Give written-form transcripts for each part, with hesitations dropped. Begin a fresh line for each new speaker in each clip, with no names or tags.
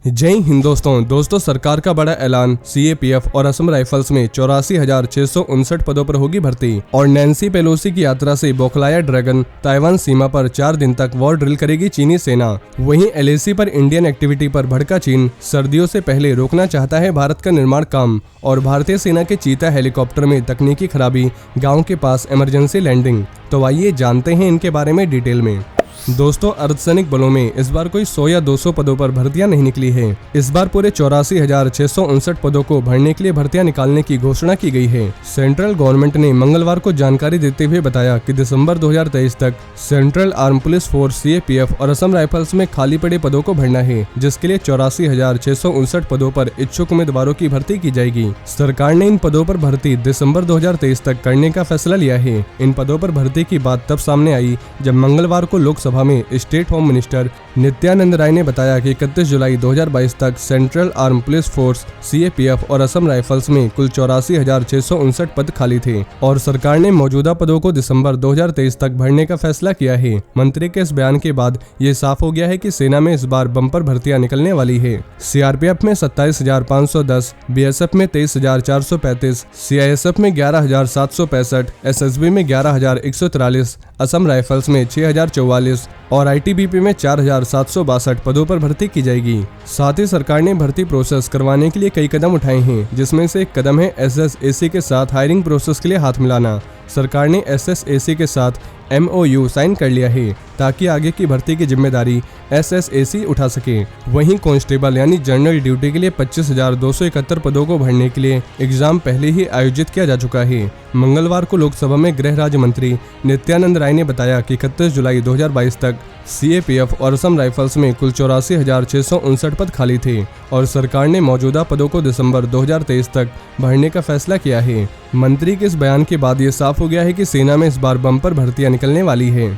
जय हिंद दोस्तों सरकार का बड़ा ऐलान। सीएपीएफ और असम राइफल्स में 84,659 पदों पर होगी भर्ती। और नैन्सी पेलोसी की यात्रा से बौखलाया ड्रैगन, ताइवान सीमा पर 4 दिन तक वॉर ड्रिल करेगी चीनी सेना। वहीं एलएसी पर इंडियन एक्टिविटी पर भड़का चीन, सर्दियों से पहले रोकना चाहता है भारत का निर्माण काम। और भारतीय सेना के चीता हेलीकॉप्टर में तकनीकी खराबी, गाँव के पास इमरजेंसी लैंडिंग। तो आइए जानते हैं इनके बारे में डिटेल में। दोस्तों, अर्धसैनिक बलों में इस बार कोई 100 या 200 पदों पर भर्तियां नहीं निकली है। इस बार पूरे 84,659 पदों को भरने के लिए भर्तियां निकालने की घोषणा की गई है। सेंट्रल गवर्नमेंट ने मंगलवार को जानकारी देते हुए बताया कि दिसंबर 2023 तक central arm police force CAPF और असम राइफल्स में खाली पड़े पदों को भरना है, जिसके लिए 84,659 पदों पर इच्छुक उम्मीदवारों की भर्ती की जाएगी। सरकार ने इन पदों पर भर्ती दिसंबर 2023 तक करने का फैसला लिया है। इन पदों पर भर्ती की बात तब सामने आई जब मंगलवार को लोकसभा में state home minister Nityanand Rai ने बताया कि 31 जुलाई 2022 तक central arm police force CAPF और असम राइफल्स में कुल 84,659 पद खाली थे और सरकार ने मौजूदा पदों को दिसंबर 2023 तक भरने का फैसला किया है। मंत्री के इस बयान के बाद ये साफ हो गया है कि सेना में इस बार बम्पर भर्तियां निकलने वाली है। सीआरपीएफ में 27,510, बीएसएफ में 23,435, सीआईएसएफ में 11,765, एसएसबी में 11,143, असम राइफल्स में 6,044 और आईटीबीपी में 4,762 पदों पर भर्ती की जाएगी। साथ ही सरकार ने भर्ती प्रोसेस करवाने के लिए कई कदम उठाए हैं, जिसमें से एक कदम है एसएसएसी के साथ हायरिंग प्रोसेस के लिए हाथ मिलाना। सरकार ने एसएसएसी के साथ MOU साइन कर लिया है ताकि आगे की भर्ती की जिम्मेदारी एसएसएसी उठा सके। वहीं कांस्टेबल यानी जनरल ड्यूटी के लिए 25,271 पदों को भरने के लिए एग्जाम पहले ही आयोजित किया जा चुका है। मंगलवार को लोकसभा में गृह राज्य मंत्री नित्यानंद राय ने बताया कि 31 जुलाई 2022 तक सीएपीएफ और असम राइफल्स में कुल 84,659 पद खाली थे और सरकार ने मौजूदा पदों को दिसंबर 2023 तक भरने का फैसला किया है। मंत्री के इस बयान के बाद ये साफ हो गया है कि सेना में इस बार बम्पर भर्तियां निकलने वाली है।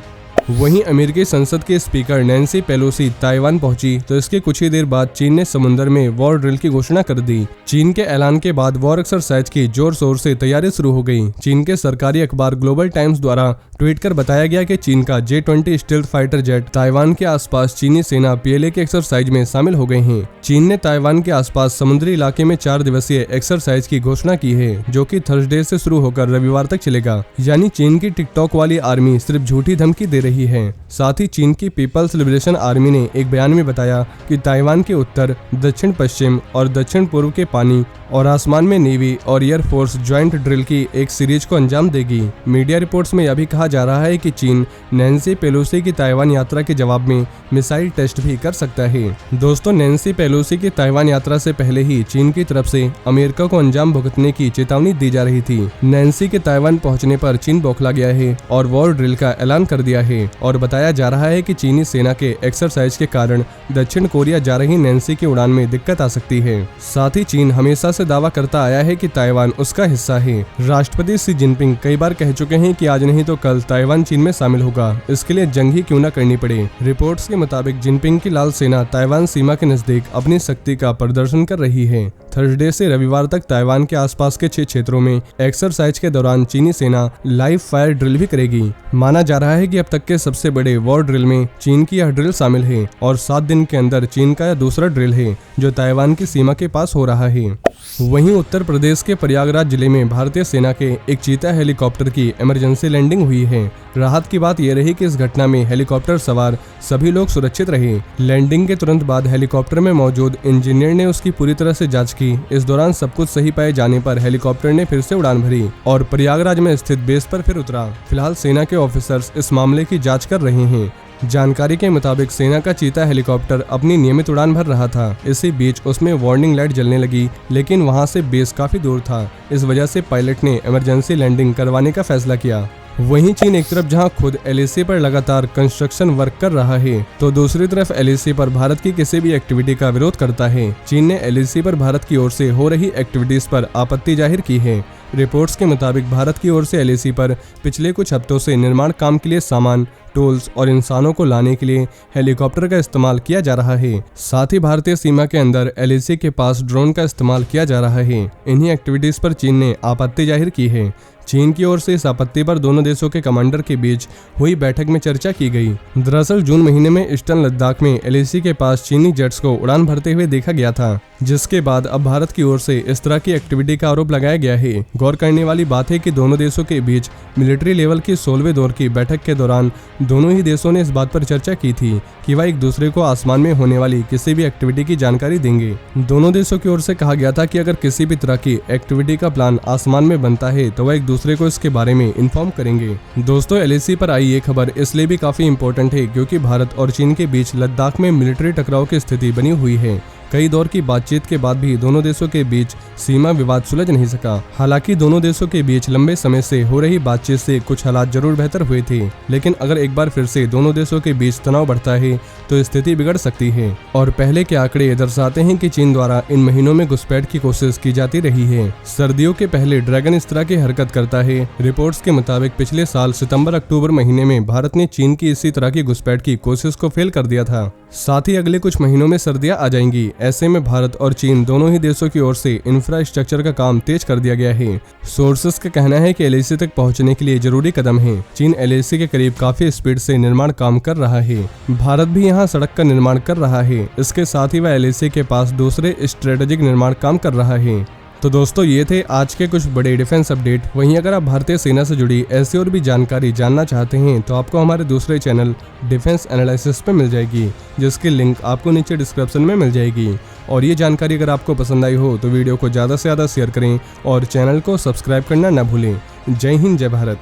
वहीं अमेरिकी संसद के स्पीकर नैन्सी पेलोसी ताइवान पहुंची तो इसके कुछ ही देर बाद चीन ने समुद्र में वॉर ड्रिल की घोषणा कर दी। चीन के ऐलान के बाद वॉर एक्सरसाइज की जोर शोर से तैयारी शुरू हो गई। चीन के सरकारी अखबार ग्लोबल टाइम्स द्वारा ट्वीट कर बताया गया कि चीन का J-20 stealth fighter jet Taiwan के आसपास चीनी सेना PLA के एक्सरसाइज में शामिल हो गए हैं। चीन ने ताइवान के आसपास समुद्री इलाके में 4 दिवसीय एक्सरसाइज की घोषणा की है, जो कि थर्सडे से शुरू होकर रविवार तक चलेगा। यानी चीन की टिकटॉक वाली आर्मी सिर्फ झूठी धमकी दे रही है। साथ ही चीन की पीपल्स लिबरेशन आर्मी ने एक बयान में बताया कि ताइवान के उत्तर, दक्षिण पश्चिम और दक्षिण पूर्व के पानी और आसमान में नेवी और एयरफोर्स ज्वाइंट ड्रिल की एक सीरीज को अंजाम देगी। मीडिया रिपोर्ट्स में यह भी कहा जा रहा है कि चीन नैन्सी पेलोसी की ताइवान यात्रा के जवाब में मिसाइल टेस्ट भी कर सकता है। दोस्तों, नैन्सी पेलोसी की ताइवान यात्रा से पहले ही चीन की तरफ से अमेरिका को अंजाम भुगतने की चेतावनी दी जा रही थी। नैन्सी के ताइवान पहुंचने पर चीन बौखला गया है और वॉर ड्रिल का ऐलान कर दिया है और बताया जा रहा है कि चीनी सेना के एक्सरसाइज के कारण दक्षिण कोरिया जा रही नैन्सी की उड़ान में दिक्कत आ सकती है। साथ ही चीन हमेशा से दावा करता आया है कि ताइवान उसका हिस्सा है। राष्ट्रपति शी जिनपिंग कई बार कह चुके हैं कि आज नहीं तो कल ताइवान चीन में शामिल होगा, इसके लिए जंग ही क्यों न करनी पड़े। रिपोर्ट्स के मुताबिक जिनपिंग की लाल सेना ताइवान सीमा के नजदीक अपनी शक्ति का प्रदर्शन कर रही है। थर्सडे से रविवार तक ताइवान के आसपास के 6 क्षेत्रों में एक्सरसाइज के दौरान चीनी सेना लाइव फायर ड्रिल भी करेगी। माना जा रहा है कि अब तक के सबसे बड़े वॉर ड्रिल में चीन की यह ड्रिल शामिल है और 7 दिन के अंदर चीन का यह दूसरा ड्रिल है जो ताइवान की सीमा के पास हो रहा है। वहीं उत्तर प्रदेश के प्रयागराज जिले में भारतीय सेना के एक चीता हेलीकॉप्टर की इमरजेंसी लैंडिंग हुई है। राहत की बात यह रही कि इस घटना में हेलीकॉप्टर सवार सभी लोग सुरक्षित रहे। लैंडिंग के तुरंत बाद हेलीकॉप्टर में मौजूद इंजीनियर ने उसकी पूरी तरह से जांच की। इस दौरान सब कुछ सही पाए जाने पर हेलीकॉप्टर ने फिर से उड़ान भरी और प्रयागराज में स्थित बेस पर फिर उतरा। फिलहाल सेना के ऑफिसर्स इस मामले की जाँच कर रहे हैं। जानकारी के मुताबिक सेना का चीता हेलीकॉप्टर अपनी नियमित उड़ान भर रहा था। इसी बीच उसमें वार्निंग लाइट जलने लगी, लेकिन वहां से बेस काफी दूर था। इस वजह से पायलट ने इमरजेंसी लैंडिंग करवाने का फैसला किया। वहीं चीन एक तरफ जहां खुद LAC पर लगातार कंस्ट्रक्शन वर्क कर रहा है, तो दूसरी तरफ LAC पर भारत की किसी भी एक्टिविटी का विरोध करता है। चीन ने LAC पर भारत की ओर से हो रही एक्टिविटीज पर आपत्ति जाहिर की है। रिपोर्ट्स के मुताबिक भारत की ओर से LAC पर पिछले कुछ हफ्तों से निर्माण काम के लिए सामान, टूल्स और इंसानों को लाने के लिए हेलीकॉप्टर का इस्तेमाल किया जा रहा है। साथ ही भारतीय सीमा के अंदर LAC के पास ड्रोन का इस्तेमाल किया जा रहा है। इन्हीं एक्टिविटीज पर चीन ने आपत्ति जाहिर की है। चीन की ओर से इस आपत्ति पर दोनों देशों के कमांडर के बीच हुई बैठक में चर्चा की गई। दरअसल जून महीने में ईस्टर्न लद्दाख में LAC के पास चीनी जेट्स को उड़ान भरते हुए देखा गया था, जिसके बाद अब भारत की ओर से इस तरह की एक्टिविटी का आरोप लगाया गया है। गौर करने वाली बात है कि दोनों देशों के बीच मिलिट्री लेवल की 16वें दौर की बैठक के दौरान दोनों ही देशों ने इस बात पर चर्चा की थी कि वह एक दूसरे को आसमान में होने वाली किसी भी एक्टिविटी की जानकारी देंगे। दोनों देशों की ओर से कहा गया था कि अगर किसी भी तरह की एक्टिविटी का प्लान आसमान में बनता है तो वह एक दूसरे को इसके बारे में इन्फॉर्म करेंगे। दोस्तों, LAC पर आई ये खबर इसलिए भी काफी इंपॉर्टेंट है क्योंकि भारत और चीन के बीच लद्दाख में मिलिट्री टकराव की स्थिति बनी हुई है। कई दौर की बातचीत के बाद भी दोनों देशों के बीच सीमा विवाद सुलझ नहीं सका। हालांकि दोनों देशों के बीच लंबे समय से हो रही बातचीत से कुछ हालात जरूर बेहतर हुए थे, लेकिन अगर एक बार फिर से दोनों देशों के बीच तनाव बढ़ता है तो स्थिति बिगड़ सकती है। और पहले के आंकड़े दर्शाते हैं कि चीन द्वारा इन महीनों में घुसपैठ की कोशिश की जाती रही है। सर्दियों के पहले ड्रैगन इस तरह की हरकत करता है। रिपोर्ट्स के मुताबिक पिछले साल सितंबर-अक्टूबर महीने में भारत ने चीन की इसी तरह की घुसपैठ की कोशिश को फेल कर दिया था। साथ ही अगले कुछ महीनों में सर्दियां आ जाएंगी। ऐसे में भारत और चीन दोनों ही देशों की ओर से इंफ्रास्ट्रक्चर का काम तेज कर दिया गया है। सोर्सेस का कहना है कि LAC तक पहुंचने के लिए जरूरी कदम है। चीन LAC के करीब काफी स्पीड से निर्माण काम कर रहा है। भारत भी यहां सड़क का निर्माण कर रहा है। इसके साथ ही वह LAC के पास दूसरे स्ट्रेटेजिक निर्माण काम कर रहा है। तो दोस्तों, ये थे आज के कुछ बड़े डिफेंस अपडेट। वहीं अगर आप भारतीय सेना से जुड़ी ऐसी और भी जानकारी जानना चाहते हैं तो आपको हमारे दूसरे चैनल डिफेंस एनालिसिस पे मिल जाएगी, जिसकी लिंक आपको नीचे डिस्क्रिप्शन में मिल जाएगी। और ये जानकारी अगर आपको पसंद आई हो तो वीडियो को ज़्यादा से ज़्यादा शेयर करें और चैनल को सब्सक्राइब करना न भूलें। जय हिंद, जय भारत।